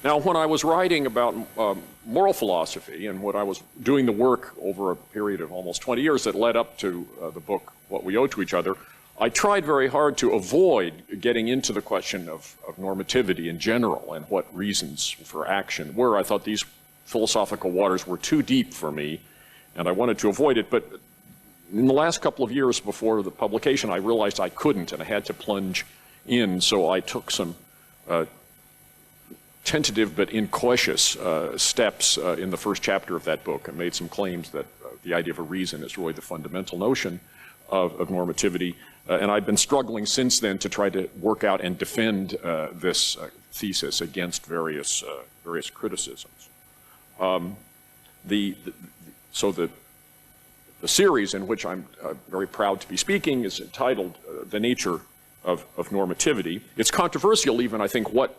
Now, when I was writing about moral philosophy and when I was doing the work over a period of almost 20 years that led up to the book, What We Owe to Each Other, I tried very hard to avoid getting into the question of normativity in general and what reasons for action were. I thought these philosophical waters were too deep for me, and I wanted to avoid it. But in the last couple of years before the publication, I realized I couldn't, and I had to plunge in, so I took some tentative but incautious steps in the first chapter of that book and made some claims that the idea of a reason is really the fundamental notion of normativity. And I've been struggling since then to try to work out and defend this thesis against various criticisms. So the series in which I'm very proud to be speaking is entitled The Nature of Normativity. It's controversial even, I think, what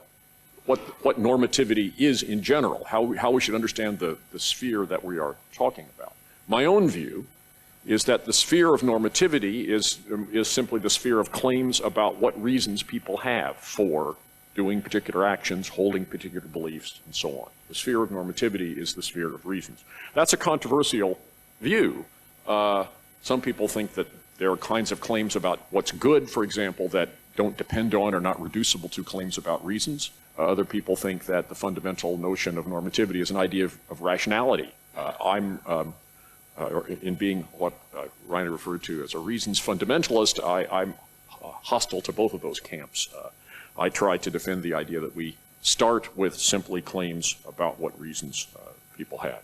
normativity is in general, how we should understand the sphere that we are talking about. My own view is that the sphere of normativity is simply the sphere of claims about what reasons people have for doing particular actions, holding particular beliefs, and so on. The sphere of normativity is the sphere of reasons. That's a controversial view. Some people think that there are kinds of claims about what's good, for example, that don't depend on or not reducible to claims about reasons. Other people think that the fundamental notion of normativity is an idea of rationality. In being what Reiner referred to as a reasons fundamentalist, I'm hostile to both of those camps. I try to defend the idea that we start with simply claims about what reasons people have.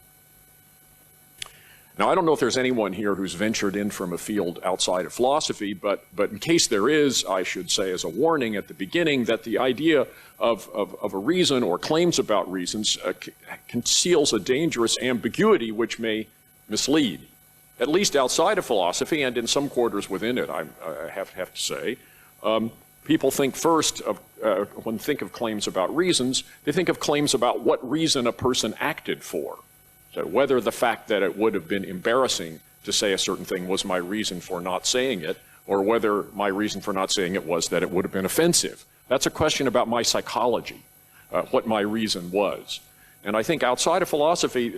Now, I don't know if there's anyone here who's ventured in from a field outside of philosophy, but in case there is, I should say as a warning at the beginning that the idea of a reason or claims about reasons conceals a dangerous ambiguity which may mislead, at least outside of philosophy and in some quarters within it, I have to say. People think first, when they think of claims about reasons, they think of claims about what reason a person acted for. So whether the fact that it would have been embarrassing to say a certain thing was my reason for not saying it, or whether my reason for not saying it was that it would have been offensive. That's a question about my psychology, what my reason was. And I think outside of philosophy,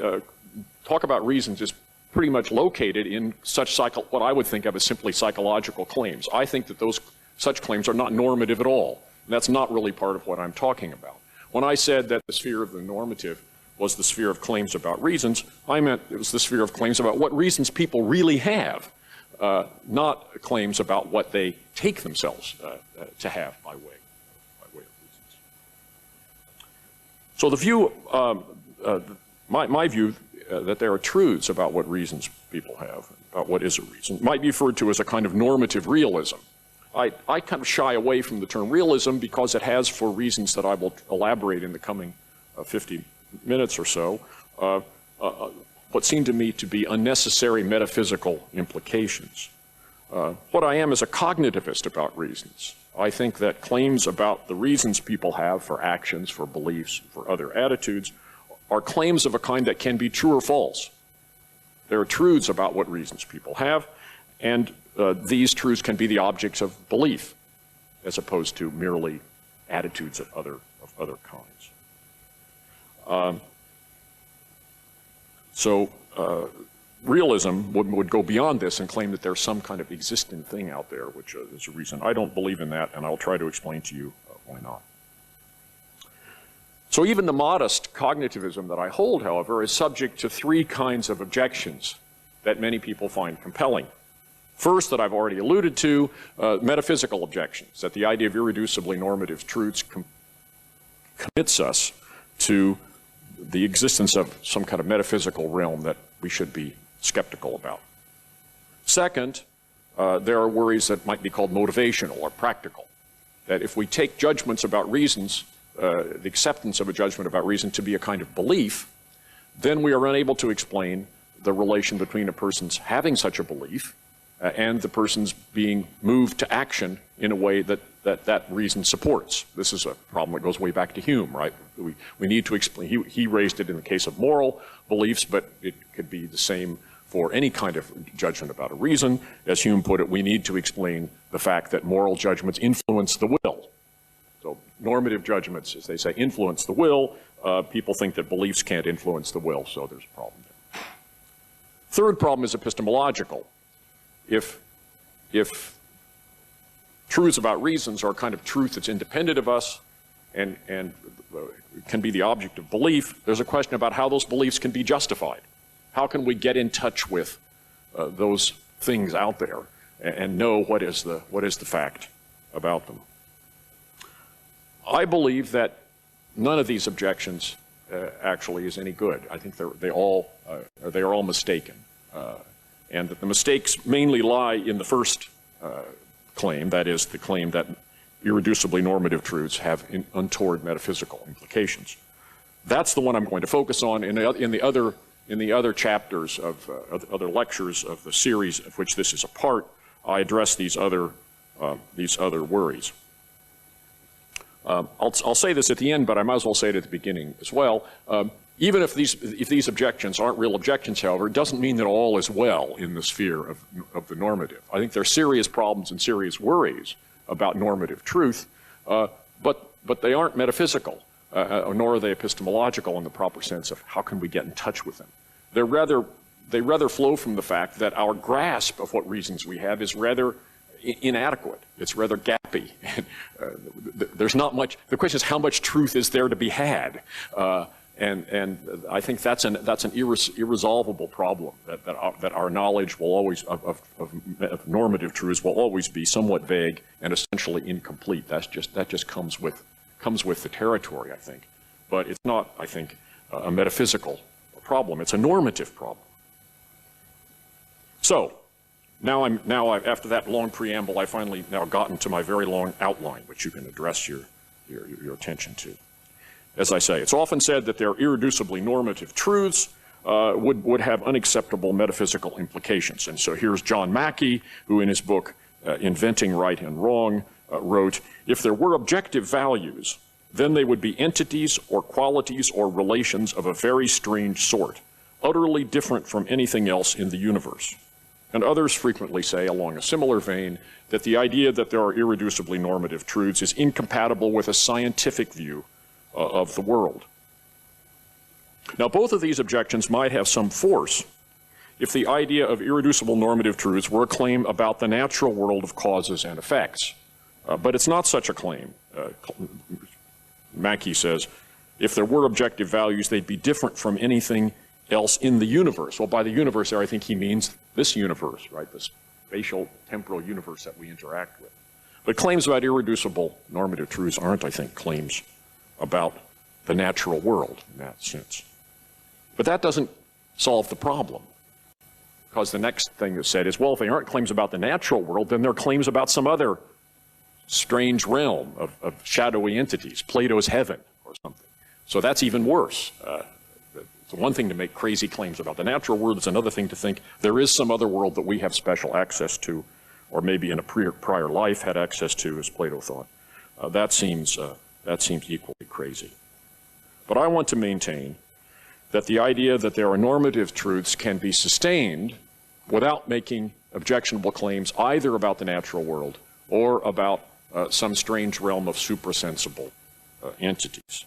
talk about reasons is pretty much located in such what I would think of as simply psychological claims. I think that such claims are not normative at all. And that's not really part of what I'm talking about. When I said that the sphere of the normative was the sphere of claims about reasons, I meant it was the sphere of claims about what reasons people really have, not claims about what they take themselves to have by way of reasons. So the view, my view that there are truths about what reasons people have, about what is a reason, might be referred to as a kind of normative realism. I kind of shy away from the term realism because it has, for reasons that I will elaborate in the coming 50 minutes or so, what seem to me to be unnecessary metaphysical implications. What I am is a cognitivist about reasons. I think that claims about the reasons people have for actions, for beliefs, for other attitudes, are claims of a kind that can be true or false. There are truths about what reasons people have, and these truths can be the objects of belief, as opposed to merely attitudes of other kinds. Realism would go beyond this and claim that there's some kind of existent thing out there which is a reason. I don't believe in that, and I'll try to explain to you why not. So even the modest cognitivism that I hold, however, is subject to three kinds of objections that many people find compelling. First, that I've already alluded to, metaphysical objections, that the idea of irreducibly normative truths commits us to the existence of some kind of metaphysical realm that we should be skeptical about. Second, there are worries that might be called motivational or practical, that if we take judgments about reasons, the acceptance of a judgment about reason to be a kind of belief, then we are unable to explain the relation between a person's having such a belief and the person's being moved to action in a way that reason supports. This is a problem that goes way back to Hume, right? We need to explain, he raised it in the case of moral beliefs, but it could be the same for any kind of judgment about a reason. As Hume put it, we need to explain the fact that moral judgments influence the will. So normative judgments, as they say, influence the will. People think that beliefs can't influence the will, so there's a problem there. Third problem is epistemological. If truths about reasons are a kind of truth that's independent of us and can be the object of belief, there's a question about how those beliefs can be justified. How can we get in touch with those things out there and know what is the fact about them? I believe that none of these objections actually is any good. I think they are all mistaken, and that the mistakes mainly lie in the first claim, that is, the claim that irreducibly normative truths have untoward metaphysical implications. That's the one I'm going to focus on. In the other chapters of other lectures of the series of which this is a part, I address these other worries. I'll say this at the end, but I might as well say it at the beginning as well. Even if these objections aren't real objections, however, it doesn't mean that all is well in the sphere of the normative. I think there are serious problems and serious worries about normative truth, but they aren't metaphysical, nor are they epistemological in the proper sense of how can we get in touch with them. They rather flow from the fact that our grasp of what reasons we have is rather inadequate. It's rather gappy. There's not much. The question is, how much truth is there to be had? And I think that's an irresolvable problem. That our knowledge will always of normative truths will always be somewhat vague and essentially incomplete. That just comes with the territory, I think. But it's not, I think, a metaphysical problem. It's a normative problem. So. Now after that long preamble, I finally now gotten to my very long outline, which you can address your attention to. As I say, it's often said that their irreducibly normative truths would have unacceptable metaphysical implications. And so here's John Mackey, who in his book, Inventing Right and Wrong, wrote, if there were objective values, then they would be entities or qualities or relations of a very strange sort, utterly different from anything else in the universe. And others frequently say, along a similar vein, that the idea that there are irreducibly normative truths is incompatible with a scientific view of the world. Now, both of these objections might have some force if the idea of irreducible normative truths were a claim about the natural world of causes and effects. But it's not such a claim. Mackey says, if there were objective values, they'd be different from anything else in the universe. Well, by the universe there, I think he means this universe, right? The spatial temporal universe that we interact with. But claims about irreducible normative truths aren't, I think, claims about the natural world in that sense. But that doesn't solve the problem. Because the next thing that's said is, well, if they aren't claims about the natural world, then they're claims about some other strange realm of shadowy entities, Plato's heaven or something. So that's even worse. It's one thing to make crazy claims about the natural world. It's another thing to think there is some other world that we have special access to, or maybe in a prior life had access to, as Plato thought. That seems equally crazy. But I want to maintain that the idea that there are normative truths can be sustained without making objectionable claims either about the natural world or about some strange realm of suprasensible entities.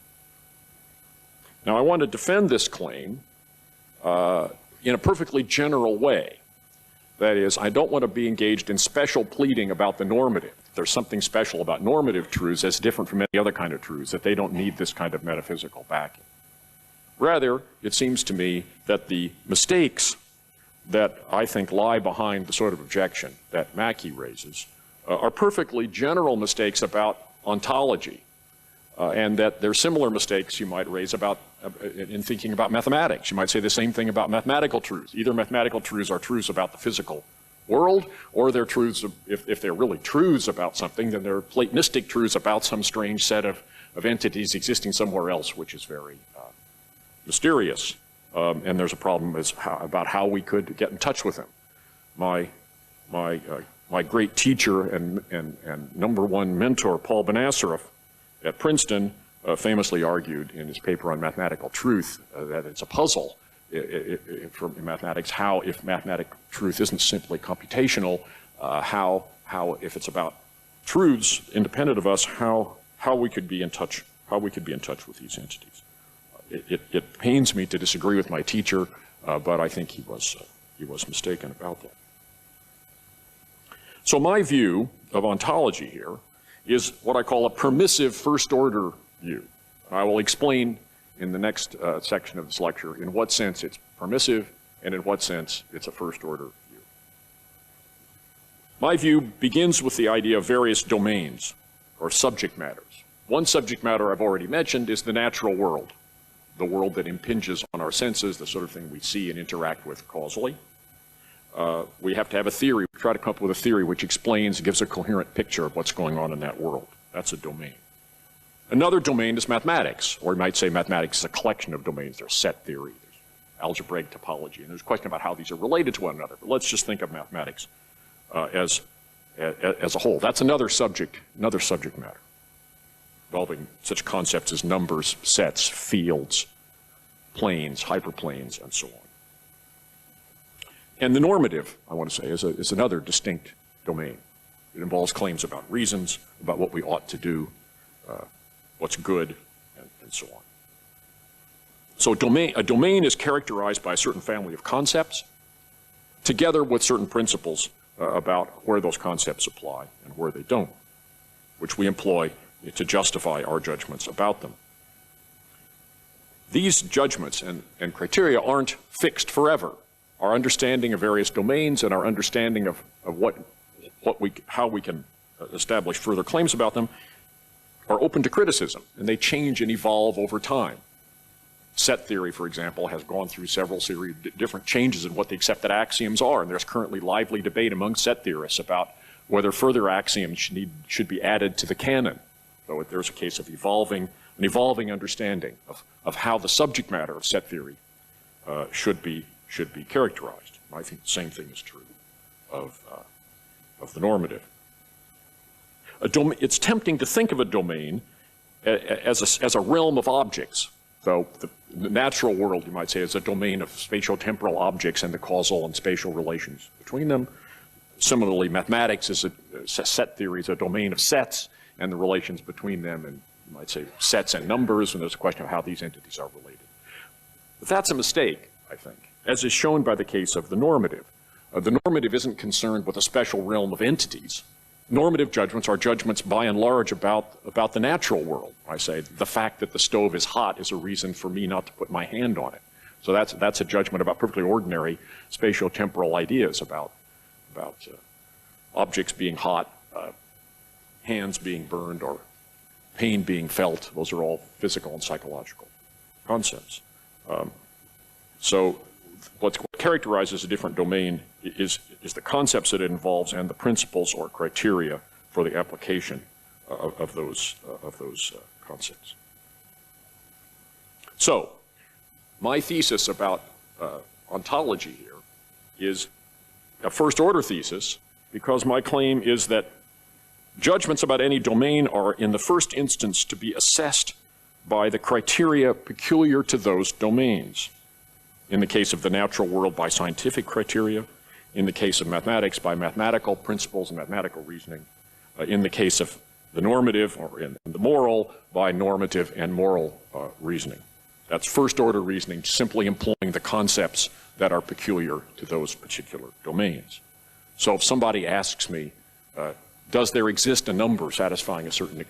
Now, I want to defend this claim in a perfectly general way. That is, I don't want to be engaged in special pleading about the normative. There's something special about normative truths that's different from any other kind of truths, that they don't need this kind of metaphysical backing. Rather, it seems to me that the mistakes that I think lie behind the sort of objection that Mackey raises are perfectly general mistakes about ontology, and that there are similar mistakes you might raise about in thinking about mathematics. You might say the same thing about mathematical truths. Either mathematical truths are truths about the physical world, or they're truths, if they're really truths about something, then they're Platonistic truths about some strange set of entities existing somewhere else, which is very mysterious. And there's a problem about how we could get in touch with them. My great teacher and #1 mentor, Paul Benacerraf, at Princeton, famously argued in his paper on mathematical truth that it's a puzzle for mathematics, how, if mathematic truth isn't simply computational, how if it's about truths independent of us, how how we could be in touch with these entities. It pains me to disagree with my teacher, but I think he was mistaken about that. So my view of ontology here is what I call a permissive first-order view. I will explain in the next section of this lecture in what sense it's permissive and in what sense it's a first-order view. My view begins with the idea of various domains or subject matters. One subject matter I've already mentioned is the natural world, the world that impinges on our senses, the sort of thing we see and interact with causally. We have to have a theory. We try to come up with a theory which explains, gives a coherent picture of what's going on in that world. That's a domain. Another domain is mathematics, or you might say mathematics is a collection of domains. There's set theory, there's algebraic topology, and there's a question about how these are related to one another. But let's just think of mathematics as a whole. That's another subject matter, involving such concepts as numbers, sets, fields, planes, hyperplanes, and so on. And the normative, I want to say, is another distinct domain. It involves claims about reasons, about what we ought to do, what's good, and so on. So a domain is characterized by a certain family of concepts, together with certain principles about where those concepts apply and where they don't, which we employ to justify our judgments about them. These judgments and criteria aren't fixed forever. Our understanding of various domains and our understanding of how we can establish further claims about them are open to criticism, and they change and evolve over time. Set theory, for example, has gone through several different changes in what the accepted axioms are, and there's currently lively debate among set theorists about whether further axioms should be added to the canon. So there's a case of an evolving understanding of how the subject matter of set theory should be characterized. I think the same thing is true of the normative. It's tempting to think of a domain as a realm of objects. So the natural world, you might say, is a domain of spatio-temporal objects and the causal and spatial relations between them. Similarly, mathematics is set theory is a domain of sets and the relations between them, and you might say sets and numbers, and there's a question of how these entities are related. But that's a mistake, I think, as is shown by the case of the normative. The normative isn't concerned with a special realm of entities. Normative judgments are judgments by and large about the natural world. I say the fact that the stove is hot is a reason for me not to put my hand on it. So that's a judgment about perfectly ordinary spatio-temporal ideas about objects being hot, hands being burned, or pain being felt. Those are all physical and psychological concepts. So what characterizes a different domain is the concepts that it involves and the principles or criteria for the application of those concepts. So my thesis about ontology here is a first-order thesis, because my claim is that judgments about any domain are, in the first instance, to be assessed by the criteria peculiar to those domains. In the case of the natural world, by scientific criteria. In the case of mathematics, by mathematical principles and mathematical reasoning. In the case of the normative, or in the moral, by normative and moral reasoning. That's first-order reasoning, simply employing the concepts that are peculiar to those particular domains. So if somebody asks me, does there exist a number satisfying a certain,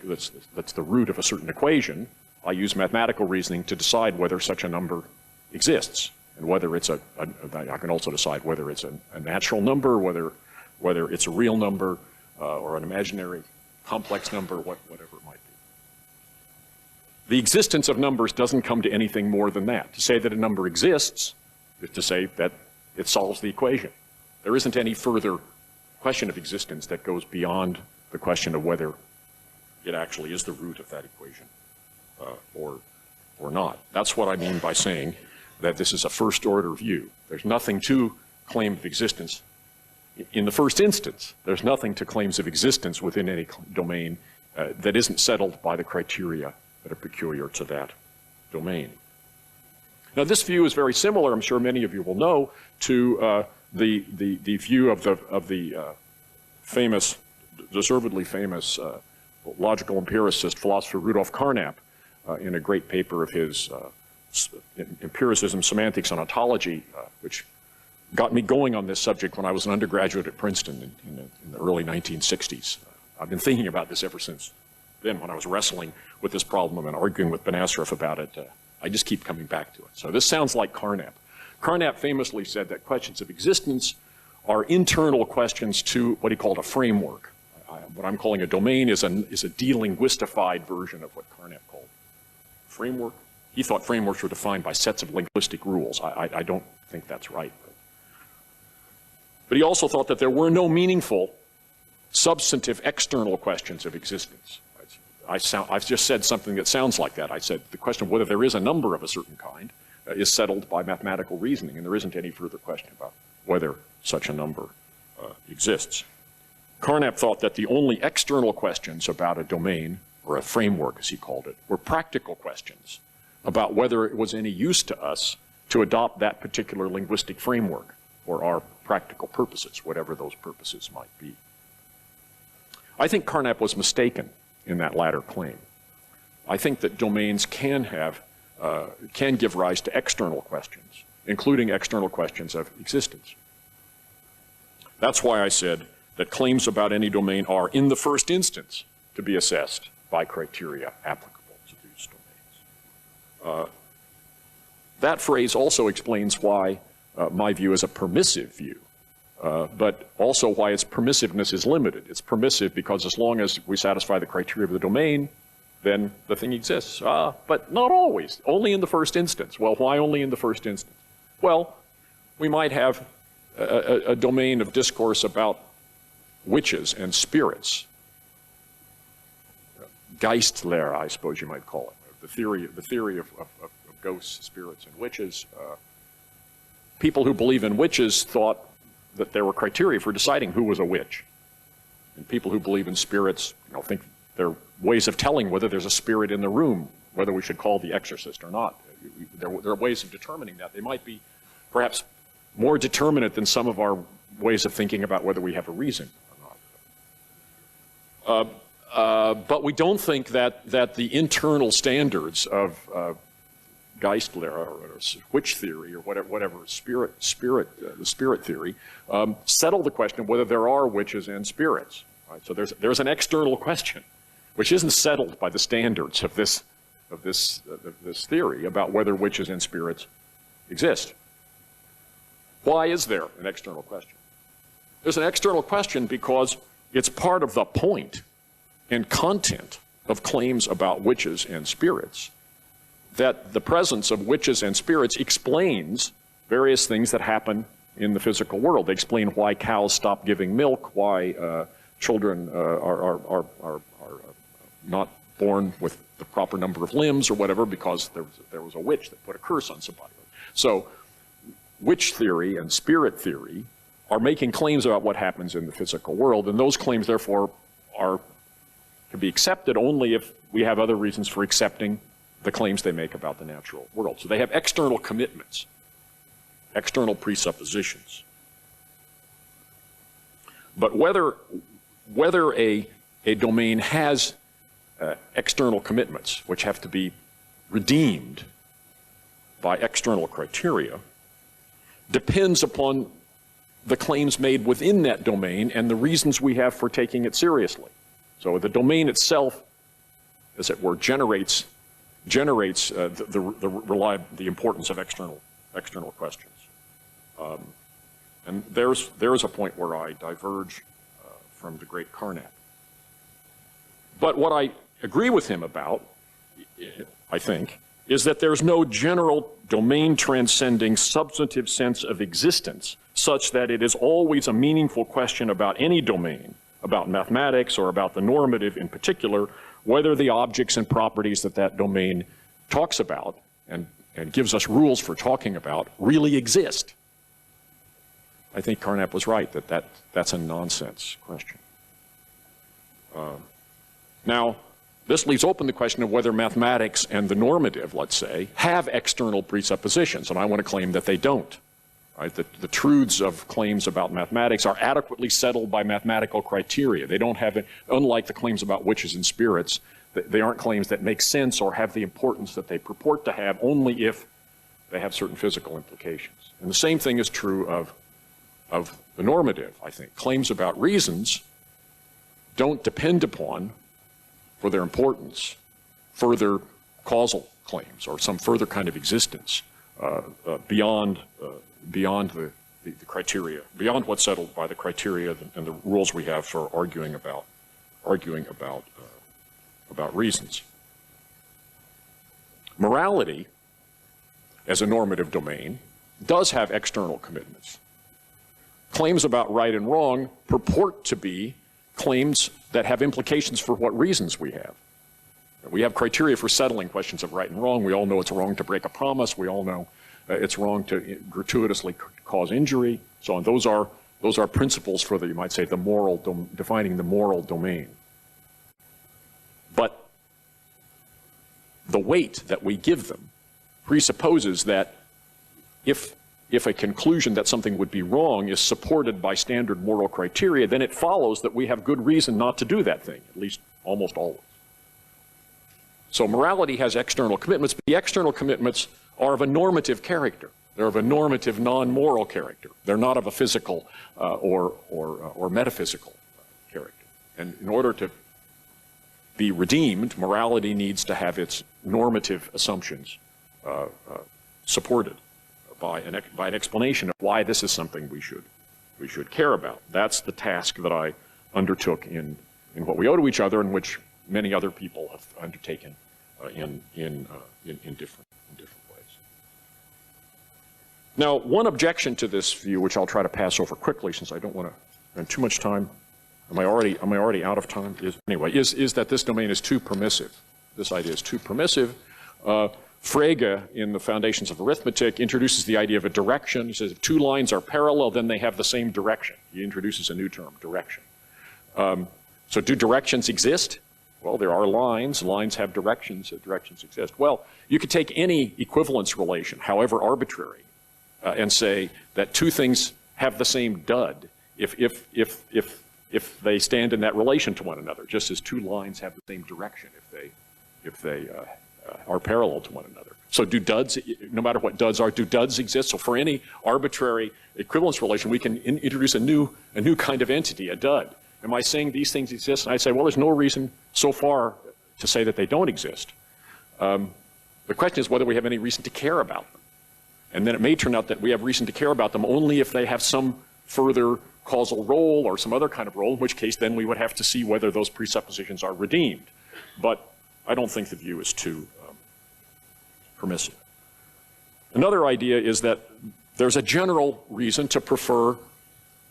that's the root of a certain equation, I use mathematical reasoning to decide whether such a number exists, and whether it's I can also decide whether it's a natural number, whether it's a real number, or an imaginary complex number, whatever it might be. The existence of numbers doesn't come to anything more than that. To say that a number exists is to say that it solves the equation. There isn't any further question of existence that goes beyond the question of whether it actually is the root of that equation or not. That's what I mean by saying that this is a first-order view. There's nothing to claim of existence. In the first instance, there's nothing to claims of existence within any domain that isn't settled by the criteria that are peculiar to that domain. Now, this view is very similar, I'm sure many of you will know, to the view of the famous, deservedly famous logical empiricist, philosopher Rudolf Carnap, in a great paper of his, Empiricism, Semantics, and Ontology, which got me going on this subject when I was an undergraduate at Princeton in the early 1960s. I've been thinking about this ever since then, when I was wrestling with this problem and arguing with Ben Asraf about it. I just keep coming back to it. So this sounds like Carnap. Carnap famously said that questions of existence are internal questions to what he called a framework. What I'm calling a domain is a delinguistified version of what Carnap called framework. He thought frameworks were defined by sets of linguistic rules. I don't think that's right. But he also thought that there were no meaningful, substantive, external questions of existence. I've just said something that sounds like that. I said the question of whether there is a number of a certain kind is settled by mathematical reasoning, and there isn't any further question about whether such a number exists. Carnap thought that the only external questions about a domain, or a framework as he called it, were practical questions about whether it was any use to us to adopt that particular linguistic framework for our practical purposes, whatever those purposes might be. I think Carnap was mistaken in that latter claim. I think that domains can give rise to external questions, including external questions of existence. That's why I said that claims about any domain are, in the first instance, to be assessed by criteria applicable to these domains. That phrase also explains why my view is a permissive view, but also why its permissiveness is limited. It's permissive because as long as we satisfy the criteria of the domain, then the thing exists. But not always, only in the first instance. Well, why only in the first instance? Well, we might have a domain of discourse about witches and spirits. Geistlehre, I suppose you might call it. The theory of ghosts, spirits, and witches. People who believe in witches thought that there were criteria for deciding who was a witch. And people who believe in spirits, think there are ways of telling whether there's a spirit in the room, whether we should call the exorcist or not. There are ways of determining that. They might be perhaps more determinate than some of our ways of thinking about whether we have a reason or not. But we don't think that the internal standards of Geistlehre or witch theory or whatever the spirit theory settle the question of whether there are witches and spirits. Right? So there's an external question which isn't settled by the standards of this theory about whether witches and spirits exist. Why is there an external question? There's an external question because it's part of the point and content of claims about witches and spirits that the presence of witches and spirits explains various things that happen in the physical world. They explain why cows stop giving milk, why children are not born with the proper number of limbs or whatever, because there was a witch that put a curse on somebody. So witch theory and spirit theory are making claims about what happens in the physical world, and those claims therefore can be accepted only if we have other reasons for accepting the claims they make about the natural world. So they have external commitments, external presuppositions. But whether a domain has external commitments, which have to be redeemed by external criteria, depends upon the claims made within that domain and the reasons we have for taking it seriously. So the domain itself, as it were, generates the importance of external questions. And there's a point where I diverge from the great Carnap. But what I agree with him about, I think, is that there's no general domain-transcending substantive sense of existence such that it is always a meaningful question about any domain, about mathematics or about the normative in particular, whether the objects and properties that domain talks about and gives us rules for talking about really exist. I think Carnap was right that's a nonsense question. Now, this leaves open the question of whether mathematics and the normative, let's say, have external presuppositions, and I want to claim that they don't. right? The truths of claims about mathematics are adequately settled by mathematical criteria. They don't have, unlike the claims about witches and spirits, they aren't claims that make sense or have the importance that they purport to have only if they have certain physical implications. And the same thing is true of the normative, I think. Claims about reasons don't depend upon, for their importance, further causal claims or some further kind of existence beyond the criteria, beyond what's settled by the criteria and the rules we have for arguing about reasons. Morality, as a normative domain, does have external commitments. Claims about right and wrong purport to be claims that have implications for what reasons we have. We have criteria for settling questions of right and wrong. We all know it's wrong to break a promise. We all know it's wrong to gratuitously cause injury. So on. Those are principles for the, you might say, the moral, defining the moral domain. But the weight that we give them presupposes that if a conclusion that something would be wrong is supported by standard moral criteria, then it follows that we have good reason not to do that thing, at least almost always. So morality has external commitments, but the external commitments are of a normative character. They're of a normative, non-moral character. They're not of a physical or metaphysical character. And in order to be redeemed, morality needs to have its normative assumptions supported by an explanation of why this is something we should care about. That's the task that I undertook in what we owe to each other, and which many other people have undertaken in different ways. Now, one objection to this view, which I'll try to pass over quickly since I don't want to spend too much time. Am I already out of time? Is that this domain is too permissive. This idea is too permissive. Frege, in the Foundations of Arithmetic, introduces the idea of a direction. He says if two lines are parallel, then they have the same direction. He introduces a new term, direction. So do directions exist? Well, there are lines. Lines have directions. Directions exist. Well, you could take any equivalence relation, however arbitrary, and say that two things have the same dud if they stand in that relation to one another, just as two lines have the same direction if they are parallel to one another. So do duds, no matter what duds are, do duds exist? So for any arbitrary equivalence relation, we can introduce a new kind of entity, a dud. Am I saying these things exist? And I say, well, there's no reason so far to say that they don't exist. The question is whether we have any reason to care about them. And then it may turn out that we have reason to care about them only if they have some further causal role or some other kind of role, in which case then we would have to see whether those presuppositions are redeemed. But I don't think the view is too permissive. Another idea is that there's a general reason to prefer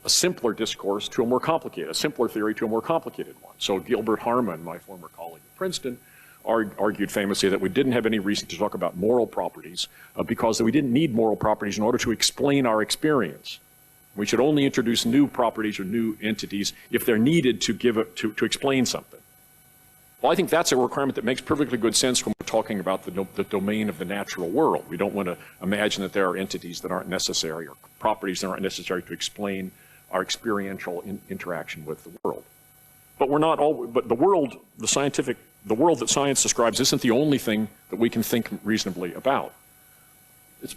a simpler discourse to a more complicated, a simpler theory to a more complicated one. So Gilbert Harman, my former colleague at Princeton, argued famously that we didn't have any reason to talk about moral properties because we didn't need moral properties in order to explain our experience. We should only introduce new properties or new entities if they're needed to explain something. Well, I think that's a requirement that makes perfectly good sense when we're talking about the domain of the natural world. We don't want to imagine that there are entities that aren't necessary or properties that aren't necessary to explain our experiential interaction with the world. But we're not all. But the world that science describes isn't the only thing that we can think reasonably about.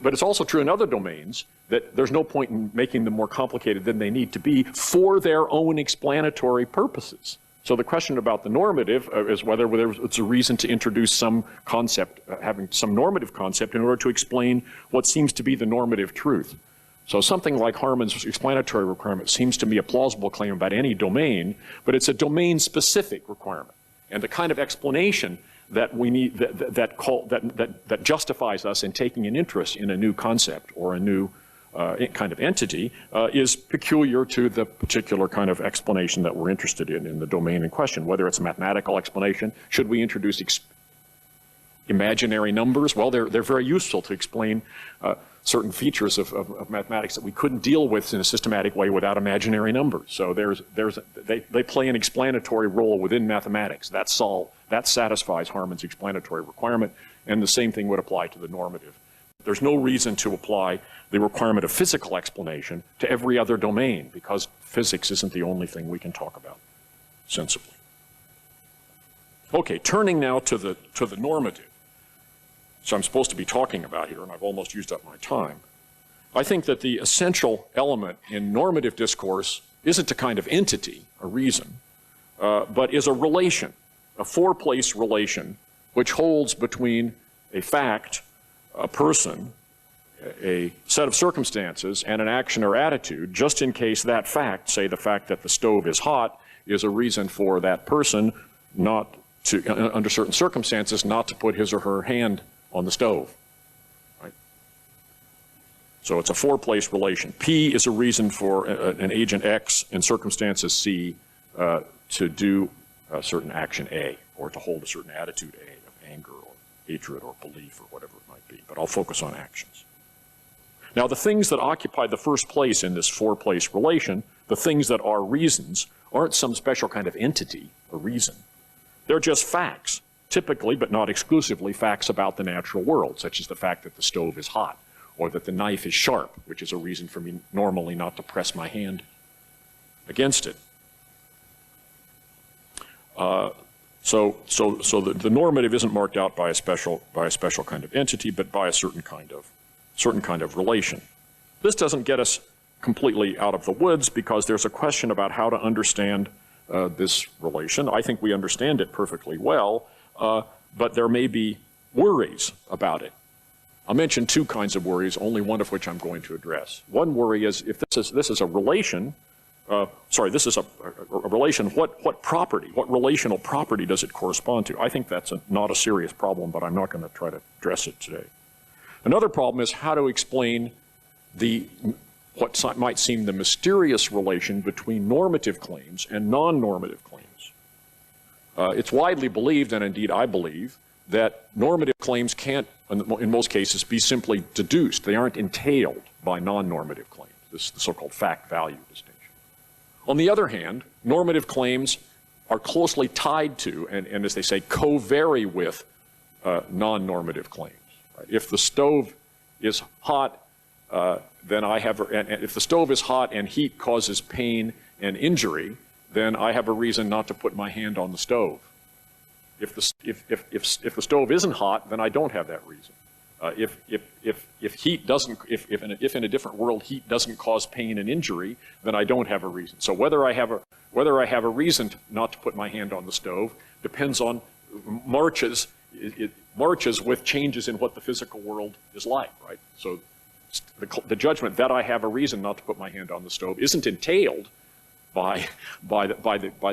But it's also true in other domains that there's no point in making them more complicated than they need to be for their own explanatory purposes. So the question about the normative is whether it's a reason to introduce some concept, having some normative concept in order to explain what seems to be the normative truth. So something like Harman's explanatory requirement seems to me a plausible claim about any domain, but it's a domain-specific requirement. And the kind of explanation that we need, that justifies us in taking an interest in a new concept or a new kind of entity is peculiar to the particular kind of explanation that we're interested in the domain in question. Whether it's a mathematical explanation, should we introduce imaginary numbers? Well, they're very useful to explain certain features of mathematics that we couldn't deal with in a systematic way without imaginary numbers. So they play an explanatory role within mathematics. That satisfies Harman's explanatory requirement, and the same thing would apply to the normative. There's no reason to apply the requirement of physical explanation to every other domain, because physics isn't the only thing we can talk about sensibly. Okay, turning now to the normative, which I'm supposed to be talking about here, and I've almost used up my time. I think that the essential element in normative discourse isn't a kind of entity, a reason, but is a relation, a four-place relation, which holds between a fact, a person, a set of circumstances, and an action or attitude, just in case that fact, say the fact that the stove is hot, is a reason for that person not to, under certain circumstances, not to put his or her hand on the stove. Right? So it's a four-place relation. P is a reason for an agent X in circumstances C to do a certain action A, or to hold a certain attitude A of anger or hatred or belief or whatever it might be. But I'll focus on actions. Now, the things that occupy the first place in this four-place relation, the things that are reasons, aren't some special kind of entity, a reason. They're just facts, typically but not exclusively facts about the natural world, such as the fact that the stove is hot, or that the knife is sharp, which is a reason for me normally not to press my hand against it. So the normative isn't marked out by a special kind of entity, but by a certain kind of relation. This doesn't get us completely out of the woods, because there's a question about how to understand this relation. I think we understand it perfectly well, but there may be worries about it. I'll mention two kinds of worries, only one of which I'm going to address. One worry is, if this is a relation, this is a relation, what property, what relational property does it correspond to? I think that's not a serious problem, but I'm not going to try to address it today. Another problem is how to explain what might seem the mysterious relation between normative claims and non-normative claims. It's widely believed, and indeed I believe, that normative claims can't, in most cases, be simply deduced. They aren't entailed by non-normative claims, this the so-called fact-value distinction. On the other hand, normative claims are closely tied to, and as they say, co-vary with non-normative claims. Right? If the stove is hot, then I have, and if the stove is hot and heat causes pain and injury, then I have a reason not to put my hand on the stove. If the stove isn't hot, then I don't have that reason. If heat doesn't, if in a different world heat doesn't cause pain and injury, then I don't have a reason. So whether I have a reason not to put my hand on the stove depends on marches. It marches with changes in what the physical world is like, right? So the judgment that I have a reason not to put my hand on the stove isn't entailed by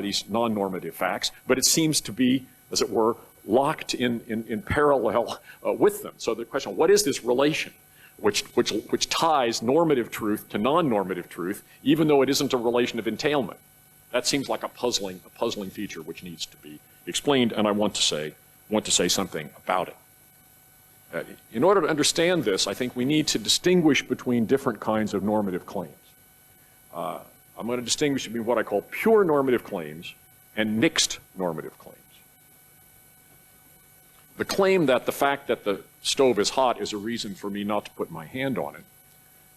these non-normative facts, but it seems to be, as it were, locked in parallel with them. So the question, what is this relation which ties normative truth to non-normative truth, even though it isn't a relation of entailment? That seems like a puzzling feature which needs to be explained, and I want to say something about it. In order to understand this, I think we need to distinguish between different kinds of normative claims. I'm going to distinguish between what I call pure normative claims and mixed normative claims. The claim that the fact that the stove is hot is a reason for me not to put my hand on it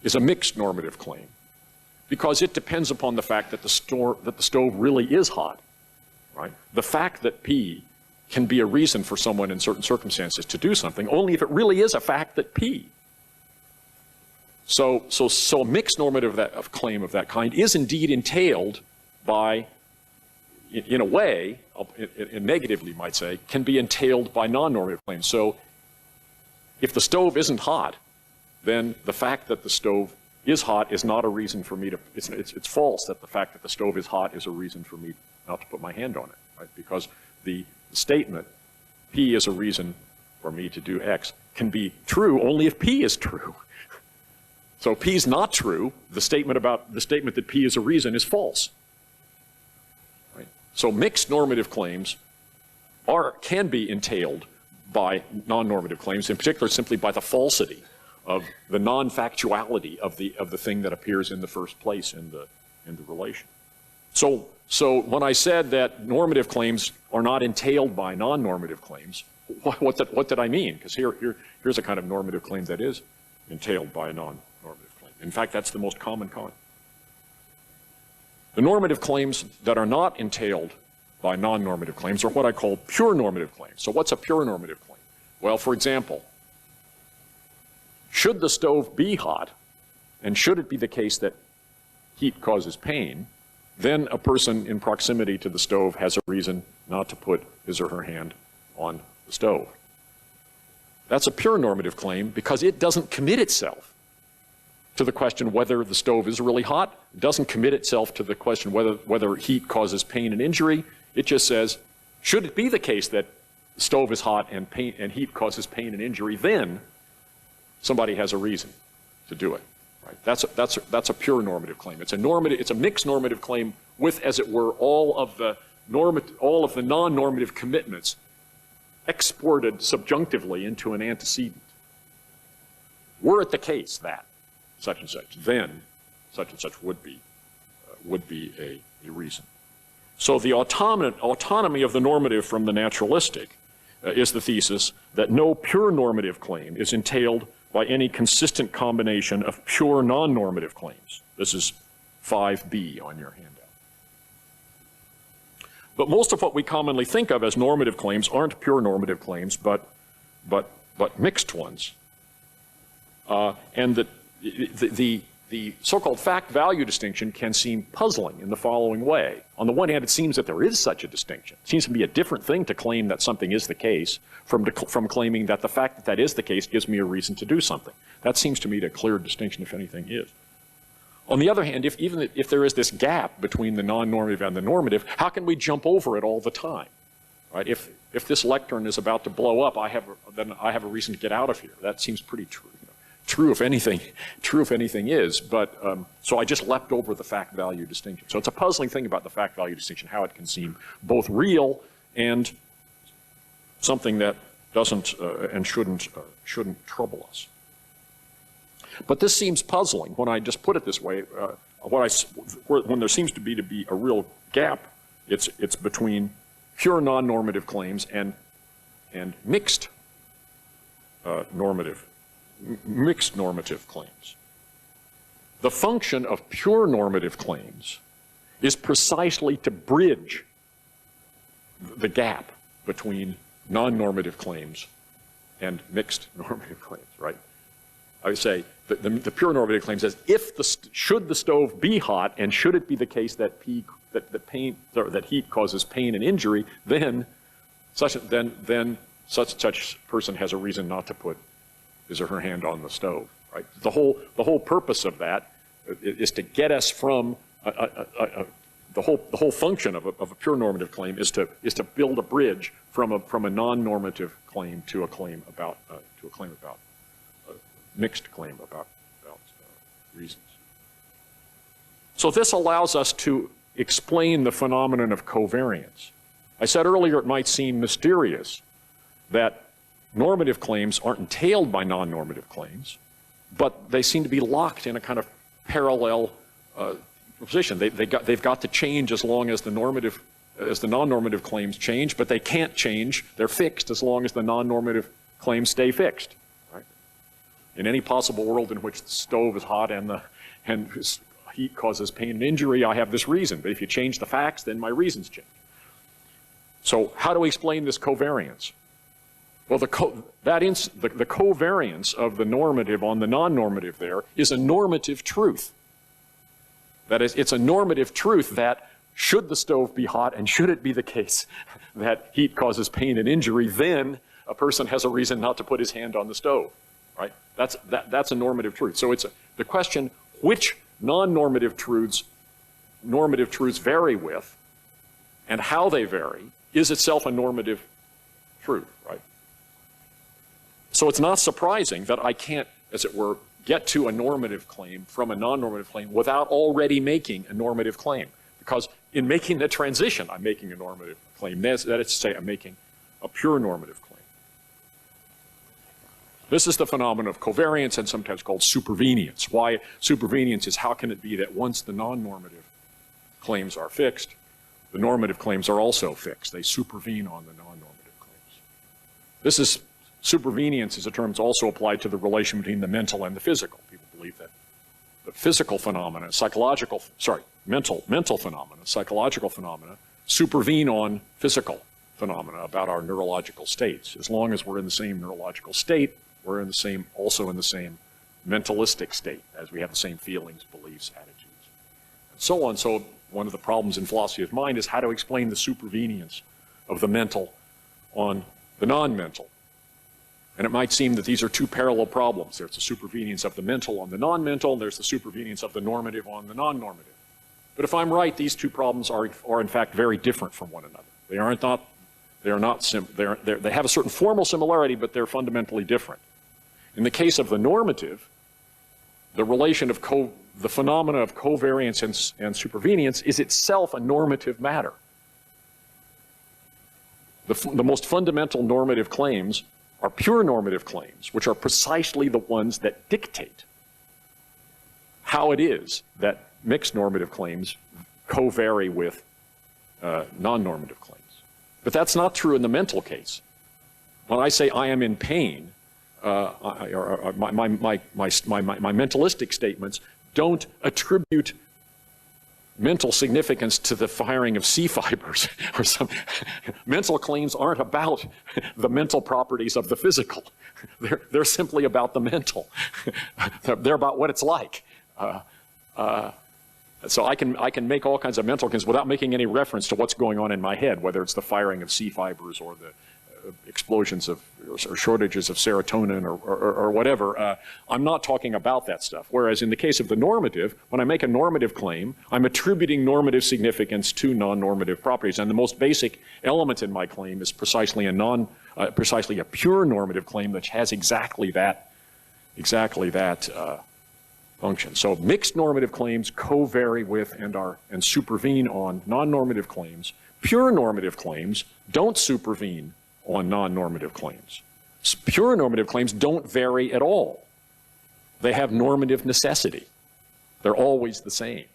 is a mixed normative claim, because it depends upon the fact that the stove really is hot. Right? The fact that P can be a reason for someone in certain circumstances to do something only if it really is a fact that P. So a mixed normative claim of that kind is indeed entailed by, in a way, and negatively might say, can be entailed by non-normative claims. So if the stove isn't hot, then the fact that the stove is hot is not a reason for me to, it's false that the fact that the stove is hot is a reason for me not to put my hand on it, right? Because the statement, P is a reason for me to do X, can be true only if P is true. So P is not true, the statement that P is a reason is false. Right? So mixed normative claims can be entailed by non-normative claims, in particular simply by the falsity of the non-factuality of the thing that appears in the first place in the relation. So when I said that normative claims are not entailed by non-normative claims, what did I mean? Because here's a kind of normative claim that is entailed by a non-normative claim. In fact, that's the most common kind. The normative claims that are not entailed by non-normative claims are what I call pure normative claims. So what's a pure normative claim? Well, for example, should the stove be hot, and should it be the case that heat causes pain, then a person in proximity to the stove has a reason not to put his or her hand on the stove. That's a pure normative claim because it doesn't commit itself to the question whether the stove is really hot. It doesn't commit itself to the question whether heat causes pain and injury. It just says, should it be the case that the stove is hot and heat causes pain and injury, then somebody has a reason to do it. Right? That's a pure normative claim. It's a mixed normative claim with, as it were, all of the non-normative commitments exported subjunctively into an antecedent. Were it the case that such and such, then such and such would be a reason. So the autonomy of the normative from the naturalistic is the thesis that no pure normative claim is entailed by any consistent combination of pure non-normative claims. This is 5b on your handout. But most of what we commonly think of as normative claims aren't pure normative claims, but mixed ones. And the so-called fact-value distinction can seem puzzling in the following way. On the one hand, it seems that there is such a distinction. It seems to be a different thing to claim that something is the case from claiming that the fact that that is the case gives me a reason to do something. That seems to me a clear distinction, if anything is. On the other hand, even if there is this gap between the non-normative and the normative, how can we jump over it all the time? Right? If this lectern is about to blow up, then I have a reason to get out of here. That seems pretty true. True if anything is, but so I just leapt over the fact-value distinction. So it's a puzzling thing about the fact-value distinction, how it can seem both real and something that doesn't and shouldn't trouble us. But this seems puzzling when I just put it this way. When there seems to be a real gap, it's between pure non-normative claims and mixed normative claims. The function of pure normative claims is precisely to bridge the gap between non-normative claims and mixed normative claims, right? I would say the pure normative claim says, should the stove be hot and should it be the case that heat causes pain and injury, then such person has a reason not to put his or her hand on the stove, right? The whole purpose of that is to get us from the whole function of a pure normative claim is to build a bridge from a non-normative claim to a claim about mixed claim about reasons. So this allows us to explain the phenomenon of covariance. I said earlier it might seem mysterious that normative claims aren't entailed by non-normative claims, but they seem to be locked in a kind of parallel position. They've got to change as long as the non-normative claims change, but they can't change. They're fixed as long as the non-normative claims stay fixed. Right? In any possible world in which the stove is hot and heat causes pain and injury, I have this reason. But if you change the facts, then my reasons change. So how do we explain this covariance? Well, the covariance of the normative on the non-normative there is a normative truth. That is, it's a normative truth that should the stove be hot and should it be the case that heat causes pain and injury, then a person has a reason not to put his hand on the stove, right? That's a normative truth. So it's the question which non-normative truths normative truths vary with and how they vary is itself a normative truth, right? So it's not surprising that I can't, as it were, get to a normative claim from a non-normative claim without already making a normative claim. Because in making the transition, I'm making a normative claim. That is to say, I'm making a pure normative claim. This is the phenomenon of covariance and sometimes called supervenience. Why supervenience is how can it be that once the non-normative claims are fixed, the normative claims are also fixed. They supervene on the non-normative claims. Supervenience is a term that's also applied to the relation between the mental and the physical. People believe that the physical phenomena, mental phenomena, psychological phenomena, supervene on physical phenomena about our neurological states. As long as we're in the same neurological state, we're also in the same mentalistic state, as we have the same feelings, beliefs, attitudes, and so on. So one of the problems in philosophy of mind is how to explain the supervenience of the mental on the non-mental. And it might seem that these are two parallel problems. There's the supervenience of the mental on the non-mental, and there's the supervenience of the normative on the non-normative. But if I'm right, these two problems are in fact very different from one another. They have a certain formal similarity, but they're fundamentally different. In the case of the normative, the relation of the phenomena of covariance and supervenience is itself a normative matter. The most fundamental normative claims are pure normative claims, which are precisely the ones that dictate how it is that mixed normative claims co-vary with non-normative claims. But that's not true in the mental case. When I say I am in pain, my mentalistic statements don't attribute mental significance to the firing of C fibers or some. Mental claims aren't about the mental properties of the physical. They're simply about the mental. They're about what it's like. So I can make all kinds of mental claims without making any reference to what's going on in my head, whether it's the firing of C fibers or the explosions of or shortages of serotonin or whatever. I'm not talking about that stuff. Whereas in the case of the normative, when I make a normative claim, I'm attributing normative significance to non-normative properties. And the most basic element in my claim is precisely a pure normative claim that has exactly that function. So mixed normative claims co-vary with and supervene on non-normative claims. Pure normative claims don't supervene on non-normative claims. Pure normative claims don't vary at all. They have normative necessity. They're always the same.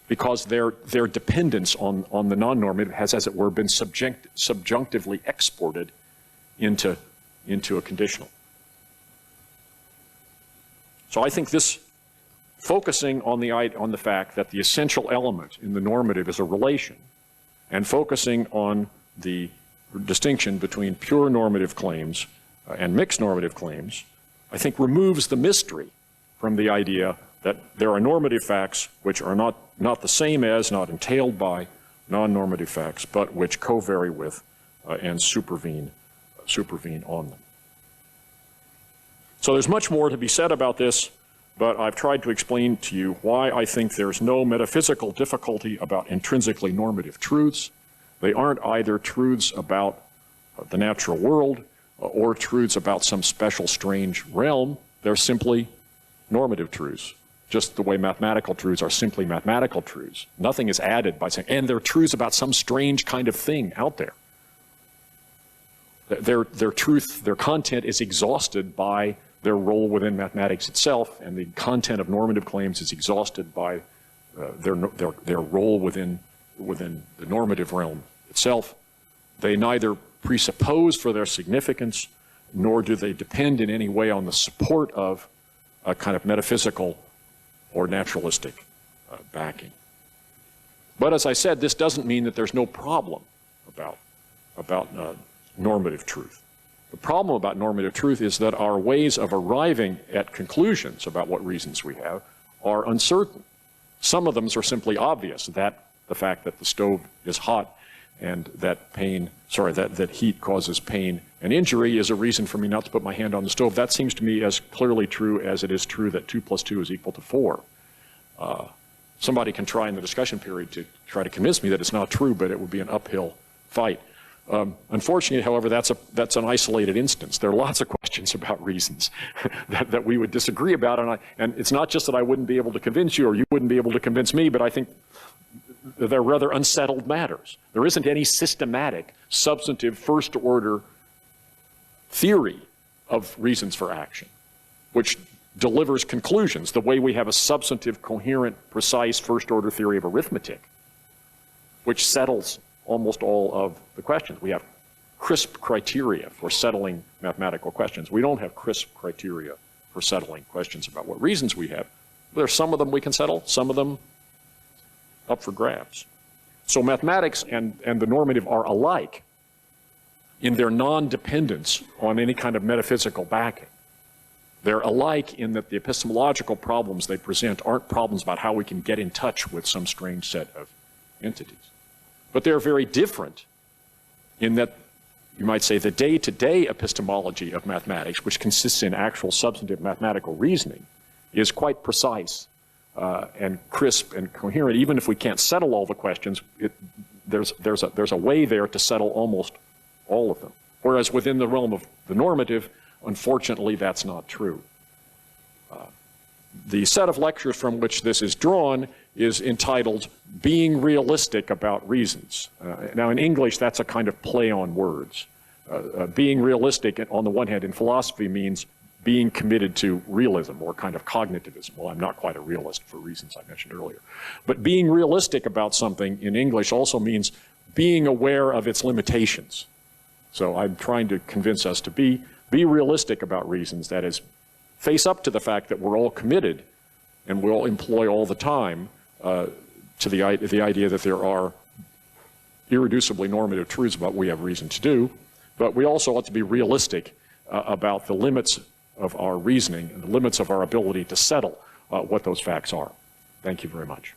Because their dependence on the non-normative has, as it were, been subjunctively exported into a conditional. So I think this focusing on the fact that the essential element in the normative is a relation, and focusing on the distinction between pure normative claims and mixed normative claims, I think removes the mystery from the idea that there are normative facts which are not the same as, not entailed by non-normative facts, but which co-vary with and supervene on them. So there's much more to be said about this, but I've tried to explain to you why I think there's no metaphysical difficulty about intrinsically normative truths. They aren't either truths about the natural world or truths about some special strange realm. They're simply normative truths, just the way mathematical truths are simply mathematical truths. Nothing is added by saying, and they're truths about some strange kind of thing out there. Their truth, their content is exhausted by their role within mathematics itself, and the content of normative claims is exhausted by their role within the normative realm itself. They neither presuppose for their significance, nor do they depend in any way on the support of a kind of metaphysical or naturalistic backing. But as I said, this doesn't mean that there's no problem about normative truth. The problem about normative truth is that our ways of arriving at conclusions about what reasons we have are uncertain. Some of them are simply obvious, that the fact that the stove is hot and that heat causes pain and injury is a reason for me not to put my hand on the stove. That seems to me as clearly true as it is true that 2 + 2 is equal to 4. Somebody can try in the discussion period to try to convince me that it's not true, but it would be an uphill fight. Unfortunately, however, that's an isolated instance. There are lots of questions about reasons that we would disagree about, and it's not just that I wouldn't be able to convince you or you wouldn't be able to convince me, but I think they're rather unsettled matters. There isn't any systematic, substantive, first-order theory of reasons for action, which delivers conclusions the way we have a substantive, coherent, precise, first-order theory of arithmetic, which settles almost all of the questions. We have crisp criteria for settling mathematical questions. We don't have crisp criteria for settling questions about what reasons we have. There's some of them we can settle, some of them up for grabs. So mathematics and the normative are alike in their non-dependence on any kind of metaphysical backing. They're alike in that the epistemological problems they present aren't problems about how we can get in touch with some strange set of entities. But they're very different in that, you might say, the day-to-day epistemology of mathematics, which consists in actual substantive mathematical reasoning, is quite precise and crisp and coherent. Even if we can't settle all the questions, there's a way there to settle almost all of them. Whereas within the realm of the normative, unfortunately, that's not true. The set of lectures from which this is drawn is entitled Being Realistic About Reasons. Now in English, that's a kind of play on words. Being realistic, on the one hand, in philosophy means being committed to realism or kind of cognitivism. Well, I'm not quite a realist for reasons I mentioned earlier. But being realistic about something in English also means being aware of its limitations. So I'm trying to convince us to be realistic about reasons, that is, face up to the fact that we're all committed and we'll employ all the time to the idea that there are irreducibly normative truths about what we have reason to do, but we also ought to be realistic about the limits of our reasoning and the limits of our ability to settle what those facts are. Thank you very much.